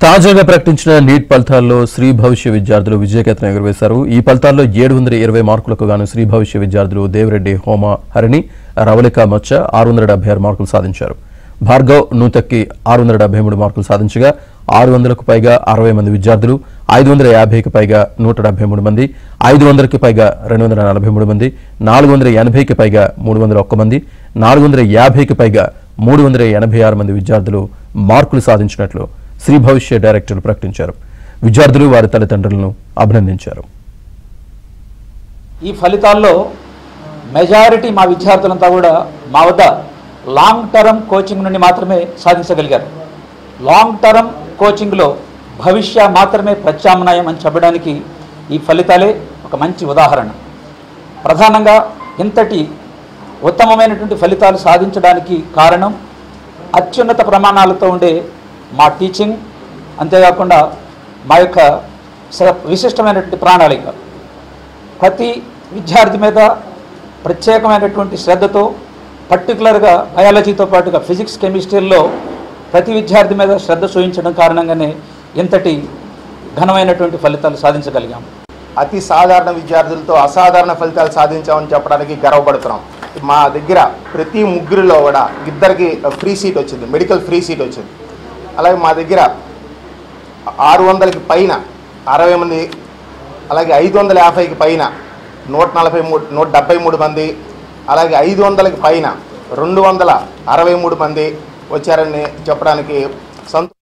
తాజాగా ప్రకటించిన నీట్ ఫలితాల్లో శ్రీ భవిష్య విద్యార్థులు విజయకేతనం ఎగురవేశారు. ఈ ఫలితాల్లో 720 మార్కులకు గాను శ్రీ భవిష్య విద్యార్థులు దేవిరెడ్డి హోమ హరిణి, రవళిక మచ్చ 676 మార్కులు సాధించారు. భార్గవ్ నూతక్కి 673 మార్కులు సాధించగా 600కు పైగా 60 మంది విద్యార్థులు, 550కి పైగా 173 మంది, 500కి పైగా 243 మంది, 480కి పైగా 301 మంది, 450కి పైగా 386 మంది విద్యార్థులు మార్కులు సాధించినట్లు శ్రీ భవిష్య డైరెక్టర్లు ప్రకటించారు. విద్యార్థులు వారి తల్లిదండ్రులను అభినందించారు. ఈ ఫలితాల్లో మెజారిటీ మా విద్యార్థులంతా కూడా మా వద్ద లాంగ్ టర్మ్ కోచింగ్ నుండి మాత్రమే సాధించగలిగారు. లాంగ్ టర్మ్ కోచింగ్లో భవిష్య మాత్రమే ప్రత్యామ్నాయం అని చెప్పడానికి ఈ ఫలితాలే ఒక మంచి ఉదాహరణ. ప్రధానంగా ఇంతటి ఉత్తమమైనటువంటి ఫలితాలు సాధించడానికి కారణం అత్యున్నత ప్రమాణాలతో ఉండే మా టీచింగ్, అంతేకాకుండా మా యొక్క విశిష్టమైనటువంటి ప్రణాళిక. ప్రతి విద్యార్థి మీద ప్రత్యేకమైనటువంటి శ్రద్ధతో, పర్టికులర్గా బయాలజీతో పాటుగా ఫిజిక్స్, కెమిస్ట్రీల్లో ప్రతి విద్యార్థి మీద శ్రద్ధ చూపించడం కారణంగానే ఇంతటి ఘనమైనటువంటి ఫలితాలు సాధించగలిగాం. అతి సాధారణ విద్యార్థులతో అసాధారణ ఫలితాలు సాధించామని చెప్పడానికి గర్వపడుతున్నాం. మా దగ్గర ప్రతి ముగ్గురిలో కూడా ఇద్దరికి ఫ్రీ సీట్ వచ్చింది, మెడికల్ ఫ్రీ సీట్ వచ్చింది. అలాగే మా దగ్గర 600కి పైన 60 మంది, అలాగే 550కి పైన 173 మంది, అలాగే 500కి పైన 263 మంది వచ్చారని చెప్పడానికి సంతోషం.